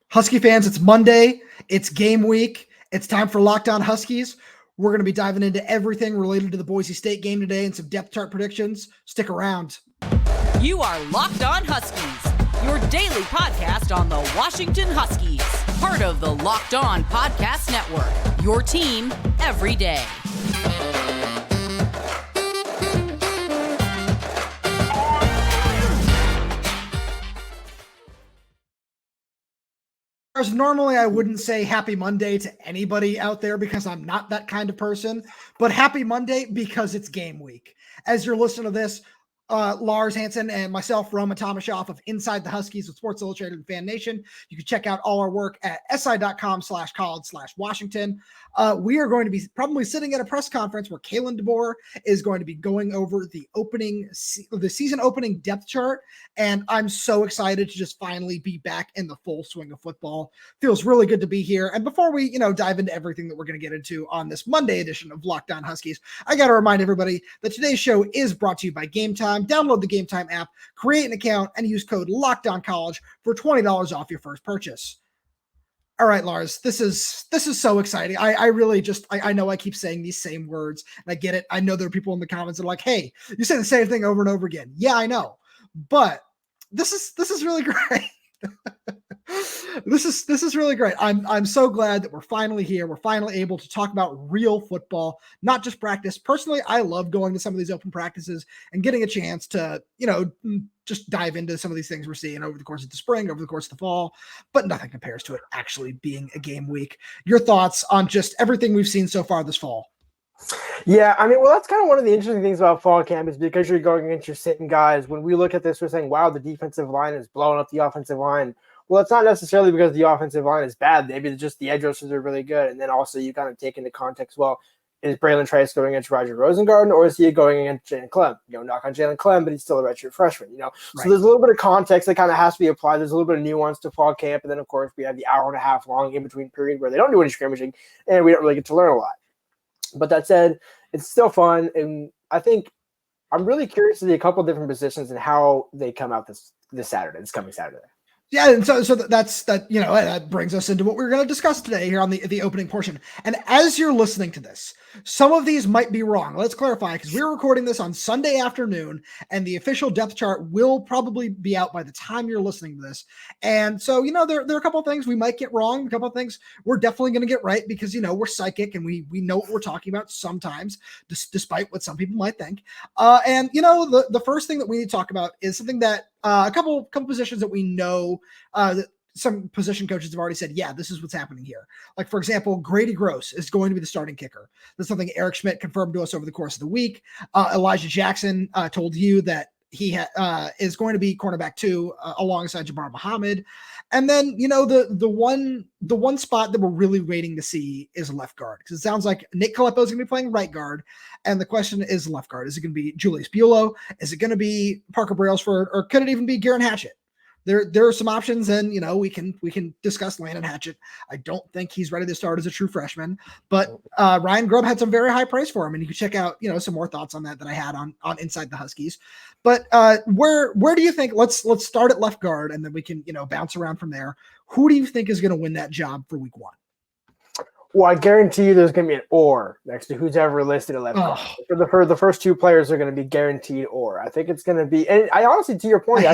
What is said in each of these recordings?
Husky fans, it's Monday. It's game week. It's time for Locked On Huskies. We're going to be diving into everything related to the Boise State game today and some depth chart predictions. Stick around. You are Locked On Huskies, your daily podcast on the Washington Huskies, part of the Locked On Podcast Network, your team every day. Normally, I wouldn't say happy Monday to anybody out there because I'm not that kind of person, but happy Monday because it's game week. As you're listening to this, Lars, Hanson, and myself, Tomashoff of Inside the Huskies with Sports Illustrated and Fan Nation. You can check out all our work at si.com/college/Washington. We are going to be probably sitting at a press conference where Kalen DeBoer is going to be going over the season opening depth chart. And I'm so excited to just finally be back in the full swing of football. Feels really good to be here. And before we, dive into everything that we're going to get into on this Monday edition of Locked On Huskies, I got to remind everybody that today's show is brought to you by Gametime. Download the Gametime app, create an account, and use code LOCKEDONCollege for $20 off your first purchase. All right, Lars, this is so exciting. I really I know I keep saying these same words, and I get it. I know there are people in the comments that are like, hey, you say the same thing over and over again. Yeah, I know. But this is really great. This is really great. I'm so glad that we're finally here. We're finally able to talk about real football, not just practice. Personally, I love going to some of these open practices and getting a chance to, just dive into some of these things we're seeing over the course of the spring, over the course of the fall, but nothing compares to it actually being a game week. Your thoughts on just everything we've seen so far this fall? Yeah, that's kind of one of the interesting things about fall camp is because you're going against your sitting guys. When we look at this, we're saying, wow, the defensive line is blowing up the offensive line. Well, it's not necessarily because the offensive line is bad. Maybe it's just the edge rushers are really good. And then also you kind of take into context, well, is Bralen Trice going against Roger Rosengarten or is he going against Jalen Clem? Knock on Jalen Clem, but he's still a redshirt freshman, Right. So there's a little bit of context that kind of has to be applied. There's a little bit of nuance to fall camp. And then, of course, we have the hour and a half long in-between period where they don't do any scrimmaging and we don't really get to learn a lot. But that said, it's still fun. And I think I'm really curious to see a couple of different positions and how they come out this coming Saturday. Yeah, and so that brings us into what we're going to discuss today here on the opening portion. And as you're listening to this, some of these might be wrong. Let's clarify, because we're recording this on Sunday afternoon, and the official depth chart will probably be out by the time you're listening to this. And so, there are a couple of things we might get wrong, a couple of things we're definitely going to get right, because, we're psychic and we know what we're talking about sometimes, despite what some people might think. And the first thing that we need to talk about is something that a couple positions that we know that some position coaches have already said, yeah, this is what's happening here. Like, for example, Grady Gross is going to be the starting kicker. That's something Eric Schmidt confirmed to us over the course of the week. Elijah Jackson told you that he is going to be cornerback 2 alongside Jabbar Muhammad. And then, the one spot that we're really waiting to see is left guard, because it sounds like Nick Caleppo is going to be playing right guard. And the question is left guard. Is it going to be Julius Buelow? Is it going to be Parker Brailsford? Or could it even be Garen Hatchett? There are some options, and we can discuss Landon Hatchett. I don't think he's ready to start as a true freshman, but Ryan Grubb had some very high praise for him, and you can check out some more thoughts on that I had on Inside the Huskies. But where do you think? Let's start at left guard, and then we can bounce around from there. Who do you think is going to win that job for week 1? Well, I guarantee you there's going to be an or next to who's ever listed at left guard. For the first 2 players are going to be guaranteed or. I think it's going to be, and I honestly, to your point,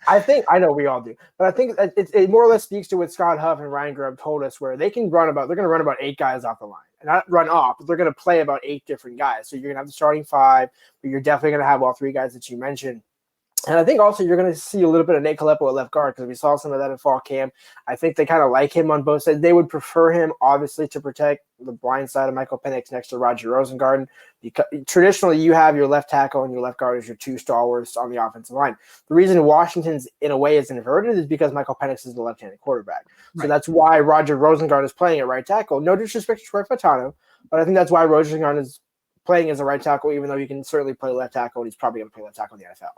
I know we all do, but I think it more or less speaks to what Scott Huff and Ryan Grubb told us, where they're going to run about 8 guys off the line, and not run off, but they're going to play about 8 different guys. So you're going to have the starting 5, but you're definitely going to have all 3 guys that you mentioned. And I think also you're going to see a little bit of Nate Caleppo at left guard, because we saw some of that in fall camp. I think they kind of like him on both sides. They would prefer him, obviously, to protect the blind side of Michael Penix next to Roger Rosengarten, because traditionally you have your left tackle and your left guard as your 2 stalwarts on the offensive line. The reason Washington's, in a way, is inverted is because Michael Penix is the left-handed quarterback. Right. So that's why Roger Rosengarten is playing at right tackle. No disrespect to Troy Fatano, but I think that's why Rosengarten is playing as a right tackle, even though he can certainly play left tackle, and he's probably going to play left tackle in the NFL.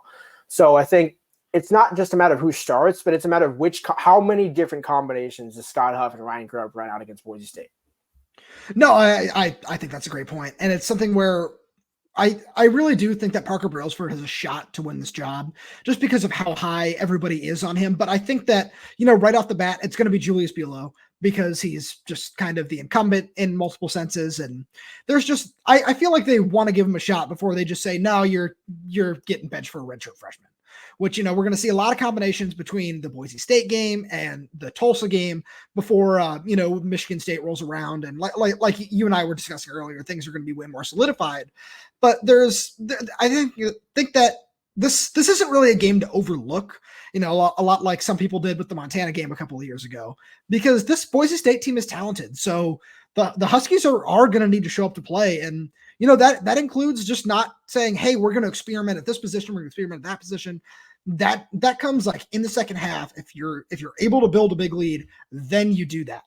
So I think it's not just a matter of who starts, but it's a matter of how many different combinations does Scott Huff and Ryan Grubb run out against Boise State. No, I think that's a great point. And it's something where I really do think that Parker Brailsford has a shot to win this job just because of how high everybody is on him. But I think that, right off the bat, it's going to be Julius Buelow because he's just kind of the incumbent in multiple senses. And there's just, I feel like they want to give him a shot before they just say, no, you're getting benched for a redshirt freshman, which, we're going to see a lot of combinations between the Boise State game and the Tulsa game before, Michigan State rolls around. And like you and I were discussing earlier, things are going to be way more solidified. But I think that this isn't really a game to overlook, a lot like some people did with the Montana game a couple of years ago, because this Boise State team is talented. So the Huskies are going to need to show up to play. And, that includes just not saying, hey, we're going to experiment at this position, we're going to experiment at that position. That comes like in the second half. If you're able to build a big lead, then you do that.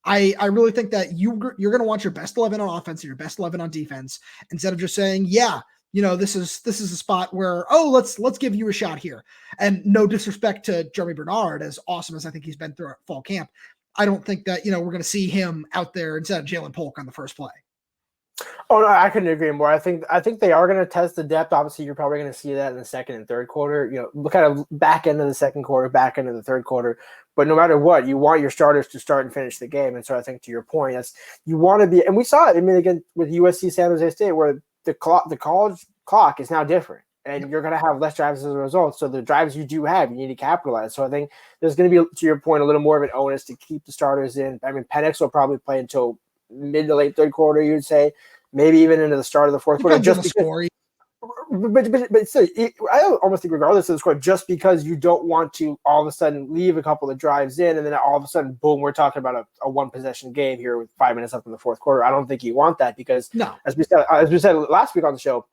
I really think that you're going to want your best 11 on offense and your best 11 on defense, instead of just saying, yeah, this is a spot where, let's give you a shot here. And no disrespect to Jeremy Bernard, as awesome as I think he's been through fall camp, I don't think that, we're going to see him out there instead of Jalen Polk on the first play. Oh no, I couldn't agree more. I think they are going to test the depth. Obviously, you're probably going to see that in the second and third quarter. Kind of back end of the second quarter, back end of the third quarter. But no matter what, you want your starters to start and finish the game. And so I think, to your point, you want to be. And we saw it. I mean, again with USC San Jose State, where the college clock is now different, and you're going to have less drives as a result. So the drives you do have, you need to capitalize. So I think there's going to be, to your point, a little more of an onus to keep the starters in. I mean, Penix will probably play until mid to late third quarter, you'd say, maybe even into the start of the fourth quarter. Just because, but still, I almost think regardless of the score, just because you don't want to all of a sudden leave a couple of drives in, and then all of a sudden, boom, we're talking about a one possession game here with 5 minutes left in the fourth quarter. I don't think you want that, because as we said last week on the show,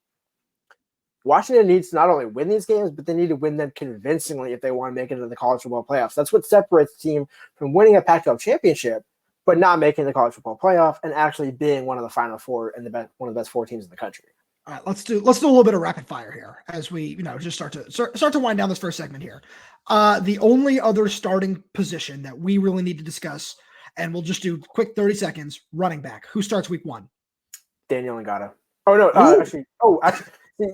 Washington needs to not only win these games, but they need to win them convincingly if they want to make it into the college football playoffs. That's what separates the team from winning a Pac-12 championship, but not making the college football playoff and actually being one of the final four and one of the best four teams in the country. All right, let's do a little bit of rapid fire here as we, just start to wind down this first segment here. The only other starting position that we really need to discuss, and we'll just do quick 30 seconds, running back. Who starts week 1? Daniel Ngata.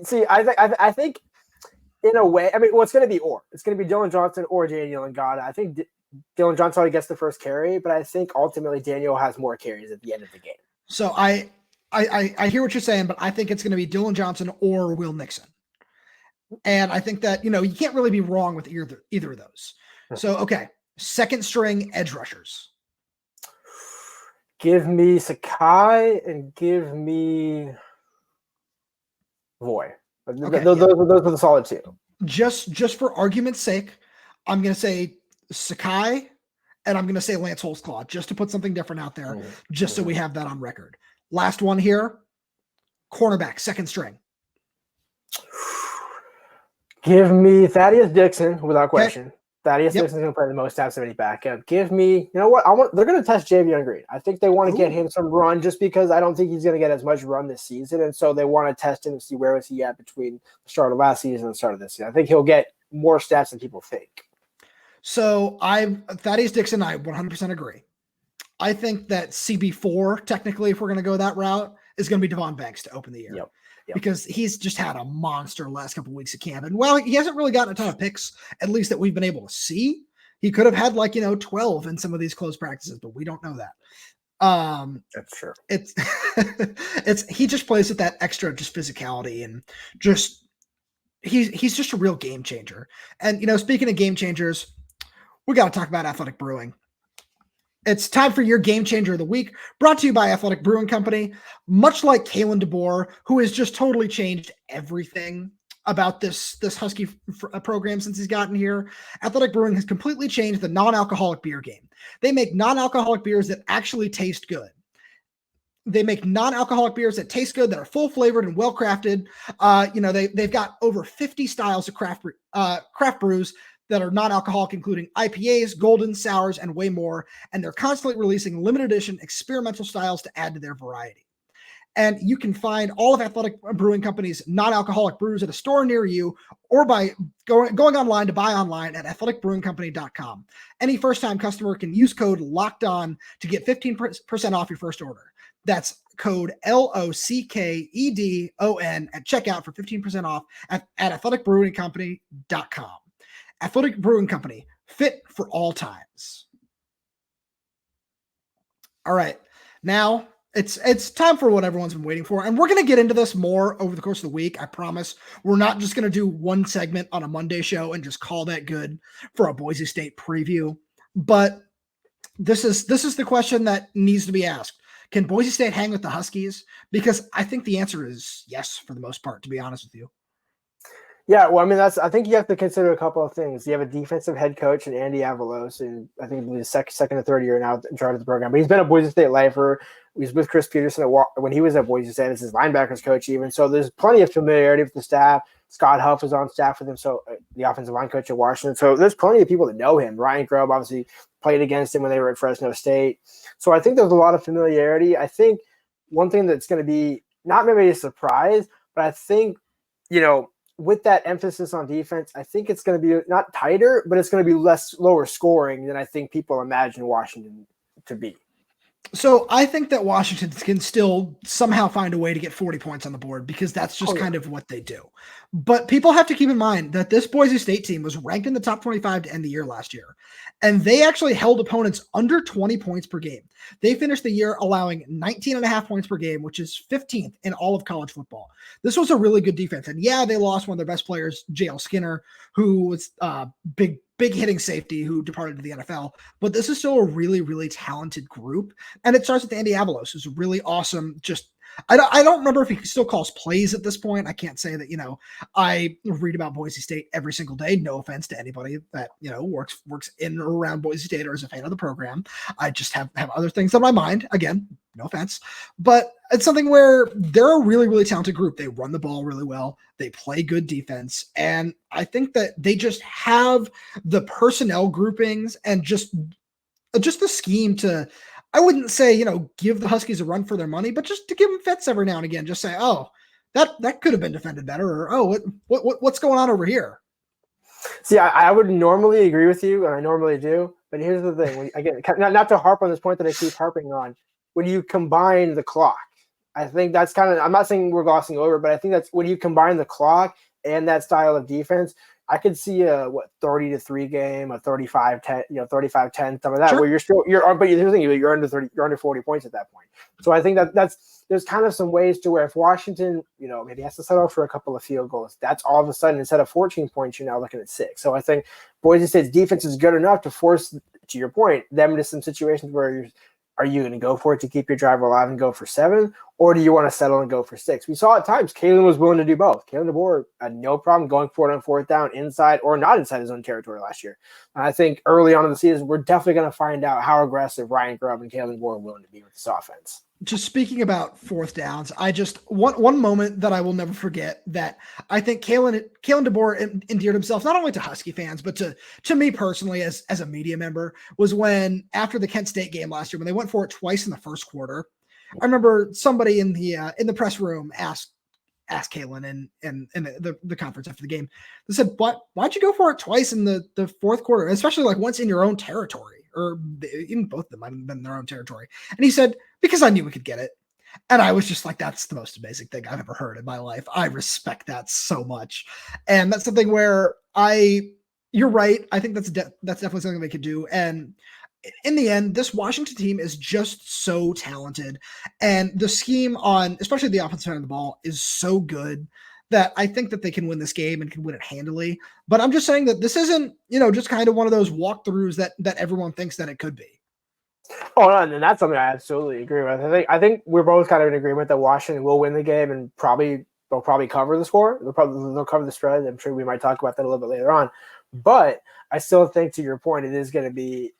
See, I think in a way, I mean, it's going to be it's going to be Dylan Johnson or Daniel Ngata. I think Dylan Johnson already gets the first carry, but I think ultimately Daniel has more carries at the end of the game. So I hear what you're saying, but I think it's going to be Dylan Johnson or Will Nixon. And I think that, you can't really be wrong with either of those. So, okay, second string edge rushers. Give me Sakai and give me Voy. Okay, those are the solid two. Just for argument's sake, I'm going to say Sakai, and I'm going to say Lance Holtzclaw, just to put something different out there, so we have that on record. Last one here, cornerback, second string. Give me Thaddeus Dixon, without question. Okay. Thaddeus Dixon's going to play the most snaps of any backup. Give me, they're going to test Jayvon Green. I think they want to get him some run, just because I don't think he's going to get as much run this season. And so they want to test him to see where was he at between the start of last season and the start of this season. I think he'll get more stats than people think. So Thaddeus Dixon, I 100% agree. I think that CB4, technically, if we're going to go that route, is going to be Devon Banks to open the year. Yep. Because he's just had a monster last couple of weeks of camp. And while he hasn't really gotten a ton of picks, at least that we've been able to see, he could have had 12 in some of these close practices, but we don't know that. That's true. He just plays with that extra just physicality, and just he's just a real game changer. And speaking of game changers, we got to talk about Athletic Brewing. It's time for your game changer of the week, brought to you by Athletic Brewing Company. Much like Kalen DeBoer, who has just totally changed everything about this Husky program since he's gotten here, Athletic Brewing has completely changed the non-alcoholic beer game. They make non-alcoholic beers that actually taste good. They make non-alcoholic beers that taste good, that are full flavored and well crafted. They've got over 50 styles of craft brews that are non-alcoholic, including IPAs, golden, sours, and way more. And they're constantly releasing limited edition experimental styles to add to their variety. And you can find all of Athletic Brewing Company's non-alcoholic brews at a store near you, or by going online to buy online at athleticbrewingcompany.com. Any first-time customer can use code LOCKEDON to get 15% off your first order. That's code LOCKEDON at checkout for 15% off at athleticbrewingcompany.com. Athletic Brewing Company, fit for all times. All right. Now it's time for what everyone's been waiting for. And we're going to get into this more over the course of the week. I promise. We're not just going to do one segment on a Monday show and just call that good for a Boise State preview. But this is the question that needs to be asked. Can Boise State hang with the Huskies? Because I think the answer is yes, for the most part, to be honest with you. Yeah, well, I mean, I think you have to consider a couple of things. You have a defensive head coach in Andy Avalos, and I think he's second or third year now in charge of the program. But he's been a Boise State lifer. He was with Chris Peterson when he was at Boise State as his linebackers coach even. So there's plenty of familiarity with the staff. Scott Huff is on staff with him, so the offensive line coach at Washington. So there's plenty of people that know him. Ryan Grubb obviously played against him when they were at Fresno State. So I think there's a lot of familiarity. I think one thing that's going to be not maybe a surprise, but I think, with that emphasis on defense, I think it's going to be not tighter, but it's going to be lower scoring than I think people imagine Washington to be. So I think that Washington can still somehow find a way to get 40 points on the board because that's just kind of what they do. But people have to keep in mind that this Boise State team was ranked in the top 25 to end the year last year. And they actually held opponents under 20 points per game. They finished the year allowing 19.5 points per game, which is 15th in all of college football. This was a really good defense. And yeah, they lost one of their best players, JL Skinner, who was big hitting safety who departed to the NFL. But this is still a really, really talented group. And it starts with Andy Avalos, who's really awesome. I don't remember if he still calls plays at this point. I can't say that, I read about Boise State every single day. No offense to anybody that, works in or around Boise State or is a fan of the program. I just have other things on my mind. Again, no offense, but it's something where they're a really, really talented group. They run the ball really well. They play good defense. And I think that they just have the personnel groupings and just the scheme to, I wouldn't say, give the Huskies a run for their money, but just to give them fits every now and again. Just say, oh, that could have been defended better, or oh, what's going on over here? See, I would normally agree with you, and I normally do. But here's the thing: not to harp on this point that I keep harping on. When you combine the clock, I think that's kind of. I'm not saying we're glossing over, but I think that's when you combine the clock and that style of defense. I could see a 30-3 game, a 35-10, 35-10, some of that, sure, where but here's the thing, you're under 40 points at that point. So I think there's kind of some ways to where if Washington, maybe has to settle for a couple of field goals, that's all of a sudden instead of 14 points, you're now looking at 6. So I think Boise State's defense is good enough to force, to your point, them into some situations where are you going to go for it to keep your drive alive and go for 7, or do you want to settle and go for 6? We saw at times Kalen was willing to do both. Kalen DeBoer had no problem going for it on 4th down, inside or not inside his own territory last year. And I think early on in the season, we're definitely going to find out how aggressive Ryan Grubb and Kalen DeBoer are willing to be with this offense. Just speaking about 4th downs, one moment that I will never forget that I think Kalen DeBoer endeared himself not only to Husky fans, but to me personally as a media member, was when after the Kent State game last year, when they went for it twice in the first quarter. I remember somebody in the press room asked Kalen in the conference after the game. They said, why'd you go for it twice in the fourth quarter, especially like once in your own territory? Or even both of them might have been in their own territory. And he said, because I knew we could get it. And I was just like, that's the most amazing thing I've ever heard in my life. I respect that so much. And that's something where you're right. I think that's definitely something they could do. And in the end, this Washington team is just so talented. And the scheme on, especially the offensive side of the ball, is so good that I think that they can win this game and can win it handily. But I'm just saying that this isn't, just kind of one of those walkthroughs that everyone thinks that it could be. Oh, no, and that's something I absolutely agree with. I think we're both kind of in agreement that Washington will win the game and they'll probably cover the score. They'll cover the spread. I'm sure we might talk about that a little bit later on. But I still think, to your point, it is going to be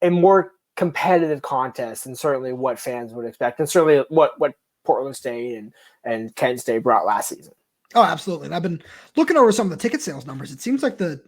a more competitive contest and certainly what fans would expect, and certainly what Portland State and Kent State brought last season. Oh, absolutely. And I've been looking over some of the ticket sales numbers. It seems like the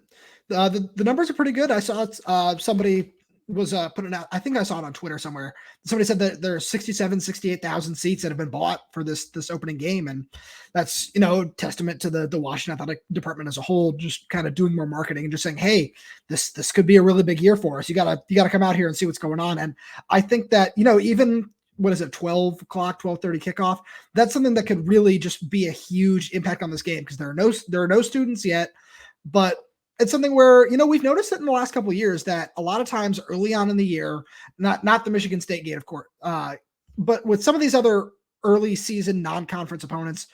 numbers are pretty good. I saw somebody was putting out, I think I saw it on Twitter somewhere. Somebody said that there are 68,000 seats that have been bought for this opening game. And that's, testament to the Washington Athletic Department as a whole, just kind of doing more marketing and just saying, hey, this could be a really big year for us. You gotta come out here and see what's going on. And I think that, even what is it, 12 o'clock, 12:30 kickoff. That's something that could really just be a huge impact on this game because there are no students yet, but it's something where, we've noticed it in the last couple of years that a lot of times early on in the year, not the Michigan State game, of course, but with some of these other early season non-conference opponents,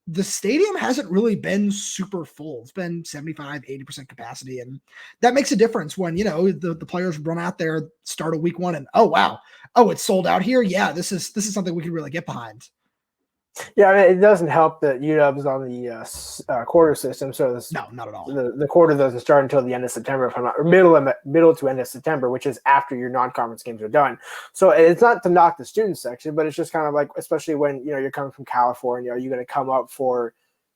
the stadium hasn't really been super full. It's been 75, 80% capacity. And that makes a difference when, the players run out there, start a week one and, oh, wow. Oh, it's sold out here. Yeah, this is something we can really get behind. Yeah, I mean, it doesn't help that UW's on the quarter system, so no, not at all. The quarter doesn't start until the end of September, if I'm not, or middle to end of September, which is after your non-conference games are done. So it's not to knock the student section, but it's just kind of like, especially when you're coming from California, are you going to come up for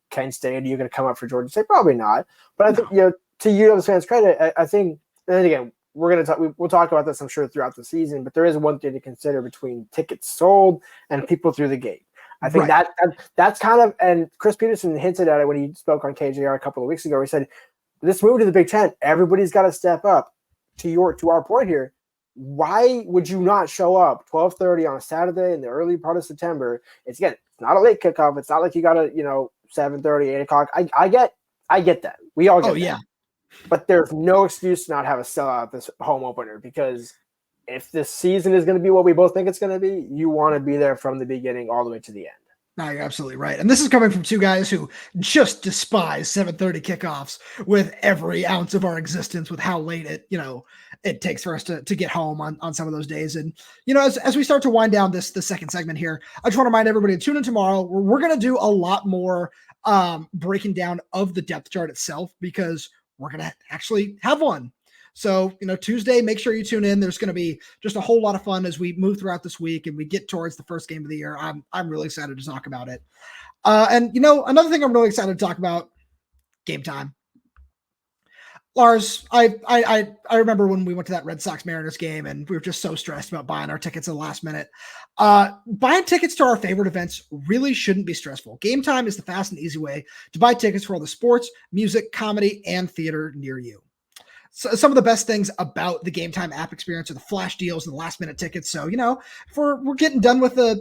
Kent State? Are you going to come up for Georgia State? Probably not. But I think to UW's fans' credit, I think, and again, we'll talk about this, I'm sure, throughout the season. But there is one thing to consider between tickets sold and people through the gate. I think that's kind of, and Chris Peterson hinted at it when he spoke on KJR a couple of weeks ago. He said, this move to the Big Ten, everybody's got to step up. To our point here, why would you not show up 12:30 on a Saturday in the early part of September? It's not a late kickoff. It's not like you got to 7:30, 8 o'clock. I get that. We all get that. Yeah. But there's no excuse to not have a sellout this home opener, because if this season is going to be what we both think it's going to be, you want to be there from the beginning all the way to the end. No, you're absolutely right. And this is coming from two guys who just despise 7:30 kickoffs with every ounce of our existence, with how late it takes for us to get home on some of those days. And, as we start to wind down the second segment here, I just want to remind everybody to tune in tomorrow. We're going to do a lot more breaking down of the depth chart itself, because we're going to actually have one. So, Tuesday, make sure you tune in. There's going to be just a whole lot of fun as we move throughout this week and we get towards the first game of the year. I'm really excited to talk about it. And another thing I'm really excited to talk about, game time. Lars, I remember when we went to that Red Sox Mariners game and we were just so stressed about buying our tickets at the last minute. Buying tickets to our favorite events really shouldn't be stressful. Game Time is the fast and easy way to buy tickets for all the sports, music, comedy, and theater near you. So some of the best things about the Game Time app experience are the flash deals and the last minute tickets. So, if we're getting done with a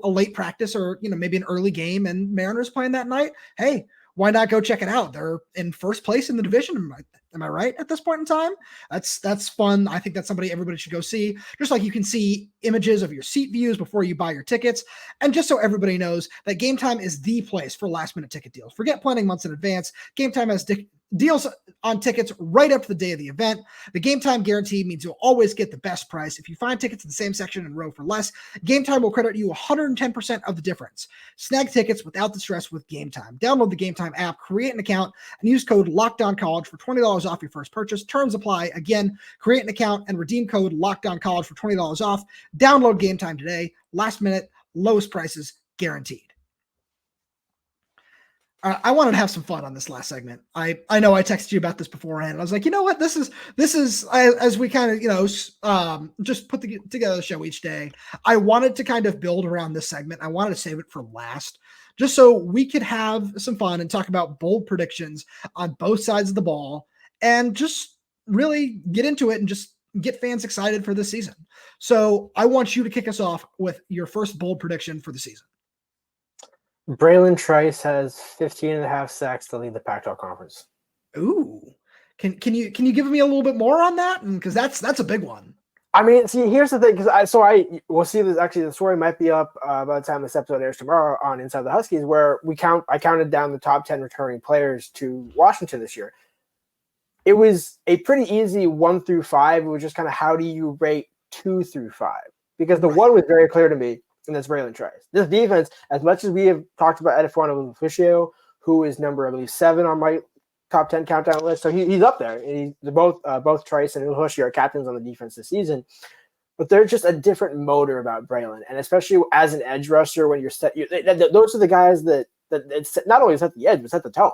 late practice or, maybe an early game and Mariners playing that night, hey, why not go check it out? They're in first place in the division. Am I right at this point in time? That's fun. I think that's somebody everybody should go see. Just like you can see images of your seat views before you buy your tickets. And just so everybody knows that Game Time is the place for last minute ticket deals. Forget planning months in advance. Game Time has deals on tickets right up to the day of the event. The Game Time guarantee means you'll always get the best price. If you find tickets in the same section and row for less, Game Time will credit you 110% of the difference. Snag tickets without the stress with Game Time. Download the Game Time app, create an account, and use code LOCKEDONCollege for $20 off your first purchase. Terms apply. Again, create an account and redeem code LOCKEDONCollege for $20 off. Download Game Time today. Last minute, lowest prices guaranteed. I wanted to have some fun on this last segment. I know I texted you about this beforehand. I was like, you know what? This is as we kind of, just put together the show each day. I wanted to kind of build around this segment. I wanted to save it for last, just so we could have some fun and talk about bold predictions on both sides of the ball and just really get into it and just get fans excited for this season. So I want you to kick us off with your first bold prediction for the season. Bralen Trice has 15.5 sacks to lead the Pac-12 conference. Ooh, can you give me a little bit more on that? Because that's a big one. I mean, see, here's the thing, because we'll see this. Actually, the story might be up by the time this episode airs tomorrow on Inside the Huskies, where I counted down the top 10 returning players to Washington this year. It was a pretty easy 1 through 5. It was just kind of how do you rate 2 through 5? Because the one was very clear to me. And that's Bralen Trice. This defense, as much as we have talked about Edifano Officio, who is number, I believe, 7 on my top 10 countdown list. So he's up there. And both Trice and Officio are captains on the defense this season. But there's just a different motor about Bralen. And especially as an edge rusher, when you're set, those are the guys that not only set the edge, but set the tone.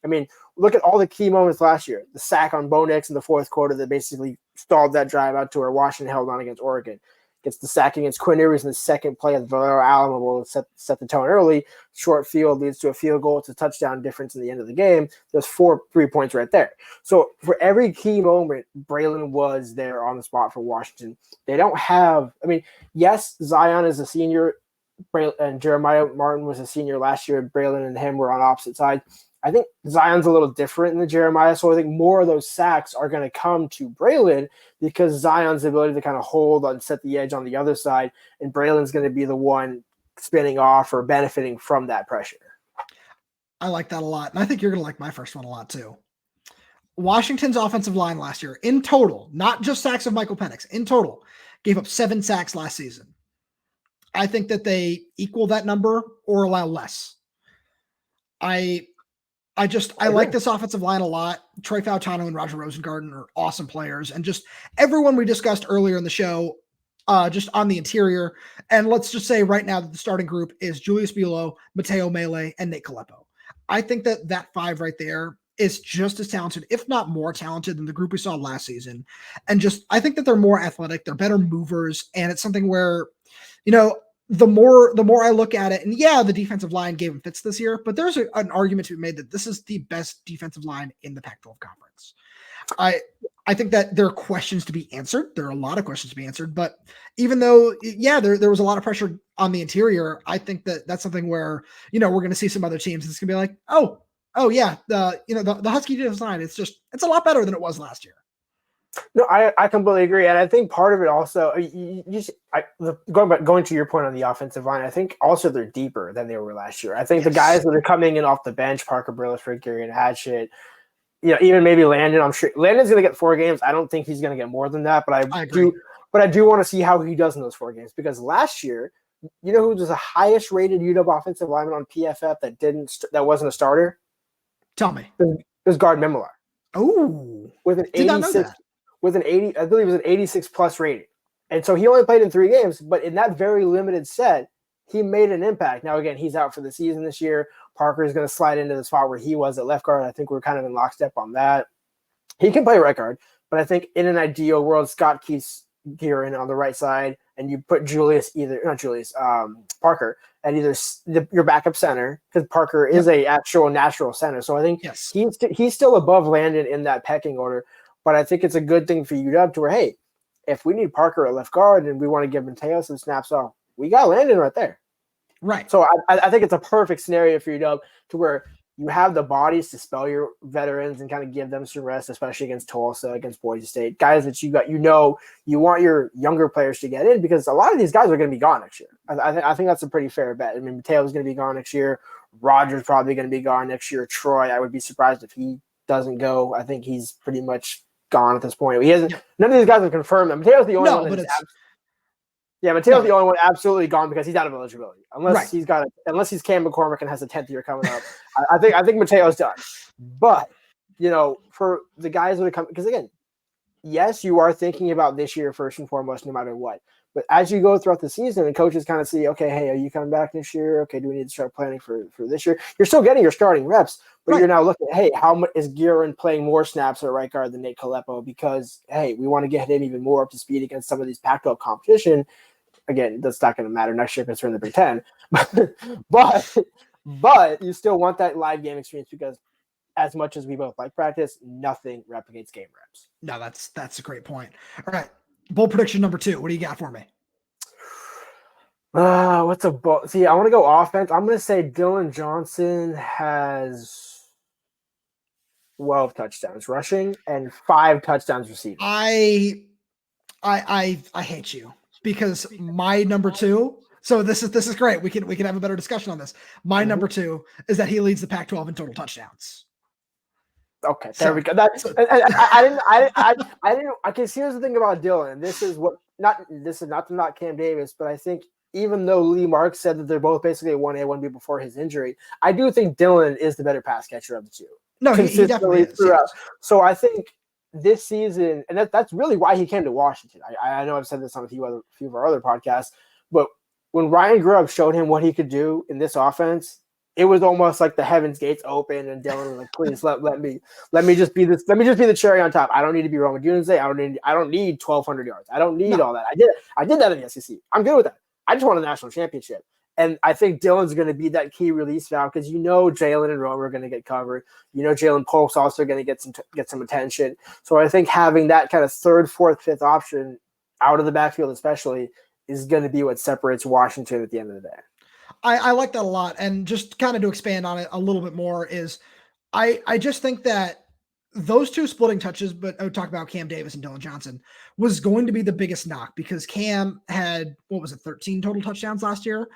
I mean, look at all the key moments last year. The sack on Bo Nix in the fourth quarter that basically stalled that drive out to where Washington held on against Oregon. gets the sack against Quinn Ewers in the second play of Valero Alamo will set the tone early. Short field leads to a field goal. It's a touchdown difference in the end of the game. There's 3 points right there. So for every key moment, Bralen was there on the spot for Washington. They don't have – I mean, yes, Zion is a senior, and Jeremiah Martin was a senior last year. Bralen and him were on opposite sides. I think Zion's a little different than Jeremiah, so I think more of those sacks are going to come to Bralen because Zion's ability to kind of hold and set the edge on the other side, and Bralen's going to be the one spinning off or benefiting from that pressure. I like that a lot, and I think you're going to like my first one a lot too. Washington's offensive line last year, in total, not just sacks of Michael Penix, in total, gave up 7 sacks last season. I think that they equal that number or allow less. I like this offensive line a lot. Troy Fautano and Roger Rosengarten are awesome players. And just everyone we discussed earlier in the show, just on the interior. And let's just say right now that the starting group is Julius Buelow, Mateo Mele, and Nate Coleppo. I think that 5 right there is just as talented, if not more talented than the group we saw last season. And just, I think that they're more athletic. They're better movers. And it's something where, the more I look at it, and yeah, the defensive line gave them fits this year, but there's an argument to be made that this is the best defensive line in the Pac-12 conference. I think that there are questions to be answered. There are a lot of questions to be answered, but even though, yeah, there was a lot of pressure on the interior, I think that that's something where, we're going to see some other teams. It's going to be like, oh yeah, the Husky defensive line, it's a lot better than it was last year. No, I completely agree, and I think part of it also, going to your point on the offensive line, I think also they're deeper than they were last year. I think the guys that are coming in off the bench, Parker Brillisford, Gary and Hatchett, even maybe Landon. I'm sure Landon's going to get 4 games. I don't think he's going to get more than that, but I do want to see how he does in those 4 games because last year, who was the highest rated UW offensive lineman on PFF that wasn't a starter? Tell me. It was Guard Mimilar. Oh, with an 86. With an 80, I believe it was an 86 plus rating. And so he only played in 3 games, but in that very limited set, he made an impact. Now, again, he's out for the season this year. Parker is going to slide into the spot where he was at left guard. I think we're kind of in lockstep on that. He can play right guard, but I think in an ideal world, Scott keeps Gearin on the right side, and you put Parker at either your backup center, because Parker is a actual natural center. So I think he's still above Landon in that pecking order. But I think it's a good thing for UW to where, hey, if we need Parker at left guard and we want to give Mateo some snaps off, we got Landon right there. Right. So I think it's a perfect scenario for UW to where you have the bodies to spell your veterans and kind of give them some rest, especially against Tulsa, against Boise State, guys that you want your younger players to get in because a lot of these guys are going to be gone next year. I think that's a pretty fair bet. I mean, Mateo's going to be gone next year. Roger's probably going to be gone next year. Troy, I would be surprised if he doesn't go. I think he's pretty much gone at this point. He hasn't. None of these guys have confirmed that. Mateo's the only one. Mateo's the only one absolutely gone because he's out of eligibility. Unless he's Cam McCormick and has a 10th year coming up. I think Mateo's done. But for the guys that are coming, because again, yes, you are thinking about this year first and foremost, no matter what. But as you go throughout the season and coaches kind of see, okay, hey, are you coming back this year? Okay, do we need to start planning for this year? You're still getting your starting reps, but you're now looking at, hey, how much is Gearin playing more snaps at right guard than Nate Coleppo? Because, hey, we want to get him even more up to speed against some of these Pac-12 competition. Again, that's not going to matter next year because we're in the Big Ten. but you still want that live game experience because as much as we both like practice, nothing replicates game reps. No, that's a great point. All right. Bold prediction number 2. What do you got for me? What's a bold? See, I want to go offense. I'm going to say Dylan Johnson has 12 touchdowns rushing and 5 touchdowns receiving. I hate you because my number 2. So this is great. We can have a better discussion on this. My number 2 is that he leads the Pac-12 in total touchdowns. Okay, there we go. I didn't. Okay, so here's the thing about Dylan. This is not to knock Cam Davis, but I think even though Lee Marks said that they're both basically a 1A, 1B before his injury, I do think Dylan is the better pass catcher of the two. No, he definitely is. Throughout. So I think this season, and that's really why he came to Washington. I know I've said this on a few of our other podcasts, but when Ryan Grubb showed him what he could do in this offense, it was almost like the heavens gates open, and Dylan was like, "Please let me just be this. Let me just be the cherry on top. I don't need to be Rome Odunze. I don't need 1,200 yards. I don't need all that. I did that in the SEC. I'm good with that. I just want a national championship." And I think Dylan's going to be that key release valve because Jalen and Rome are going to get covered. Jalen Polk's also going to get some attention. So I think having that kind of third, fourth, fifth option out of the backfield, especially, is going to be what separates Washington at the end of the day. I like that a lot. And just kind of to expand on it a little bit more is I just think that those two splitting touches, but I would talk about Cam Davis and Dylan Johnson, was going to be the biggest knock because Cam had, 13 total touchdowns last year?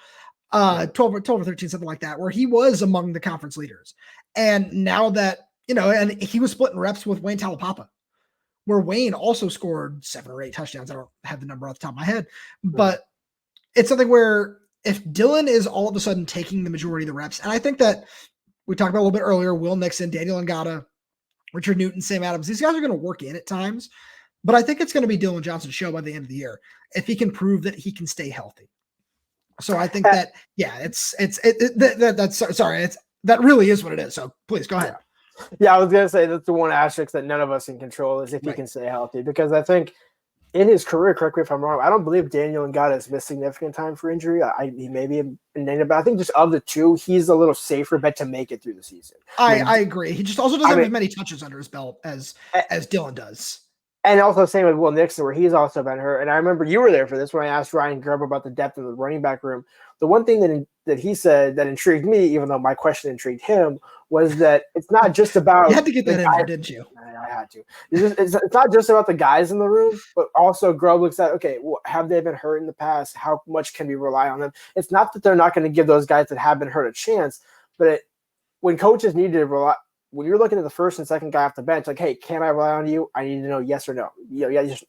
12 or 13, something like that, where he was among the conference leaders. And now that, and he was splitting reps with Wayne Talapapa, where Wayne also scored 7 or 8 touchdowns. I don't have the number off the top of my head, but it's something where if Dylan is all of a sudden taking the majority of the reps, and I think that we talked about a little bit earlier, Will Nixon, Daniel Ngata, Richard Newton, Sam Adams, these guys are going to work in at times, but I think it's going to be Dylan Johnson's show by the end of the year if he can prove that he can stay healthy. So I think that, that really is what it is. So please go ahead. Yeah, I was going to say that's the one asterisk that none of us can control is if he can stay healthy, because I think in his career, correct me if I'm wrong, I don't believe Daniel Ngata has missed significant time for injury. He may be but I think just of the two, he's a little safer bet to make it through the season. I agree. He just also doesn't have as many touches under his belt as Dylan does. And also same with Will Nixon, where he's also been hurt. And I remember you were there for this when I asked Ryan Gerber about the depth of the running back room. The one thing that he said that intrigued me, even though my question intrigued him, was that it's not just about – You had to get that in there, didn't you? I had to. It's not just about the guys in the room, but also Grubb looks at, okay, have they been hurt in the past? How much can we rely on them? It's not that they're not going to give those guys that have been hurt a chance, but when coaches need to rely – when you're looking at the first and second guy off the bench, like, hey, can I rely on you? I need to know yes or no.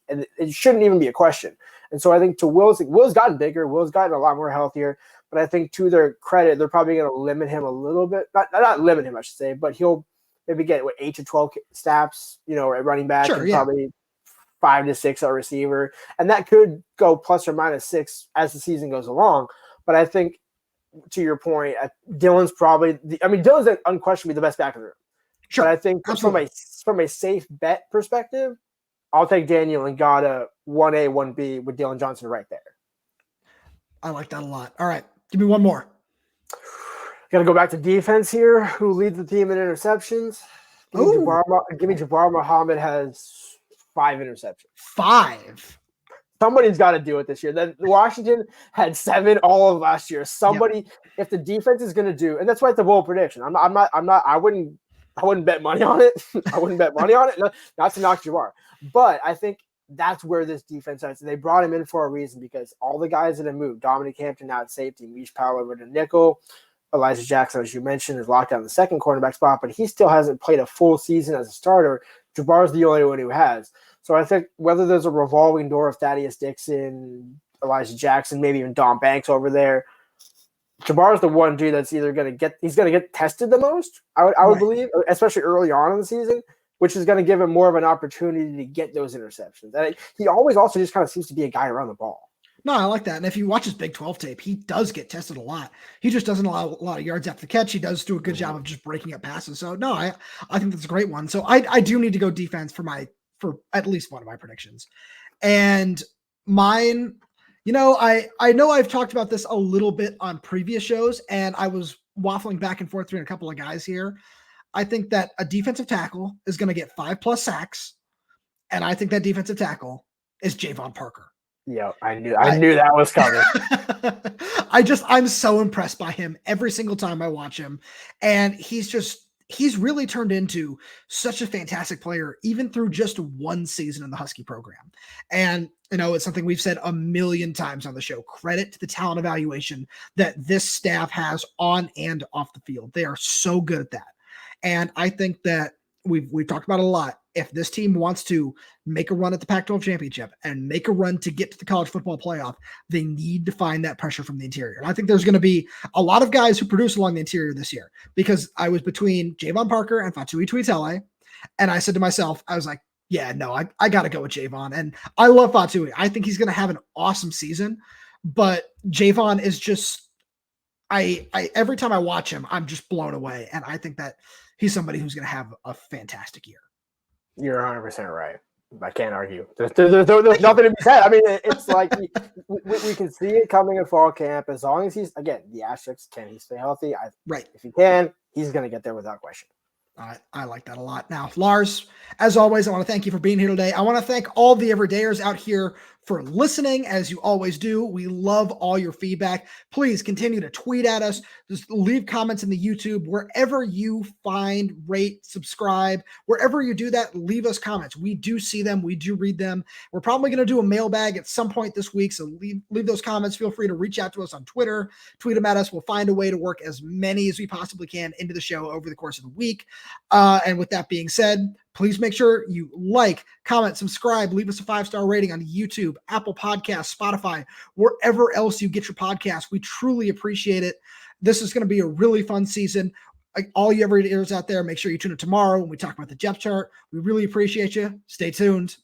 And it shouldn't even be a question. And so I think to Will's gotten bigger. Will's gotten a lot more healthier. But I think to their credit, they're probably going to limit him a little bit. Not limit him, I should say, but he'll maybe get 8 to 12 snaps, at running back, and probably 5 to 6 at receiver. And that could go plus or minus 6 as the season goes along. But I think, to your point, Dylan's probably Dylan's unquestionably the best back in the room. Sure, but I think from a safe bet perspective, I'll take Daniel Ngata 1A, 1B with Dylan Johnson right there. I like that a lot. All right, give me one more. Got to go back to defense here. Who leads the team in interceptions? Give me Jabbar Muhammad has 5 interceptions. 5. Somebody's got to do it this year. Then Washington had 7 all of last year. If the defense is going to do, and that's why it's a bold prediction. I wouldn't bet money on it. Not to knock Jabbar. But I think that's where this defense is. They brought him in for a reason because all the guys that have moved, Dominic Hampton now at safety, Mish Powell over to nickel, Elijah Jackson, as you mentioned, is locked down the second cornerback spot, but he still hasn't played a full season as a starter. Jabbar's the only one who has. So I think whether there's a revolving door of Thaddeus Dixon, Elijah Jackson, maybe even Don Banks over there, Jabbar's the one dude that's either going to get tested the most, I would believe, especially early on in the season, which is going to give him more of an opportunity to get those interceptions. And he always also just kind of seems to be a guy around the ball. No, I like that. And if you watch his Big 12 tape, he does get tested a lot. He just doesn't allow a lot of yards after the catch. He does do a good job of just breaking up passes. So no, I think that's a great one. So I do need to go defense for at least one of my predictions. And mine, I know I've talked about this a little bit on previous shows, and I was waffling back and forth between a couple of guys here. I think that a defensive tackle is going to get 5+ sacks, and I think that defensive tackle is Jayvon Parker. Yeah, I knew that was coming. I'm so impressed by him every single time I watch him, and he's really turned into such a fantastic player, even through just one season in the Husky program. And, it's something we've said a million times on the show. Credit to the talent evaluation that this staff has on and off the field. They are so good at that. And I think that we've talked about it a lot. If this team wants to make a run at the Pac-12 championship and make a run to get to the college football playoff, they need to find that pressure from the interior. And I think there's going to be a lot of guys who produce along the interior this year, because I was between Jayvon Parker and Fatui Tuitele. And I said to myself, I was like, yeah, no, I got to go with Jayvon. And I love Fatui. I think he's going to have an awesome season, but Jayvon is just, I every time I watch him, I'm just blown away. And I think that he's somebody who's going to have a fantastic year. You're 100% right. I can't argue. There's nothing to be said. I mean, it's like we can see it coming in fall camp. As long as he's, again, the asterisks, can he stay healthy? Right. If he can, he's going to get there without question. I like that a lot. Now, Lars, as always, I want to thank you for being here today. I want to thank all the everydayers out here for listening, as you always do. We love all your feedback. Please continue to tweet at us. Just leave comments in the YouTube. Wherever you find, rate, subscribe, wherever you do that, leave us comments. We do see them. We do read them. We're probably going to do a mailbag at some point this week, so leave those comments. Feel free to reach out to us on Twitter. Tweet them at us. We'll find a way to work as many as we possibly can into the show over the course of the week. And with that being said, please make sure you like, comment, subscribe, leave us a 5-star rating on YouTube, Apple Podcasts, Spotify, wherever else you get your podcasts. We truly appreciate it. This is going to be a really fun season. Like all you everydayers out there, make sure you tune in tomorrow when we talk about the depth chart. We really appreciate you. Stay tuned.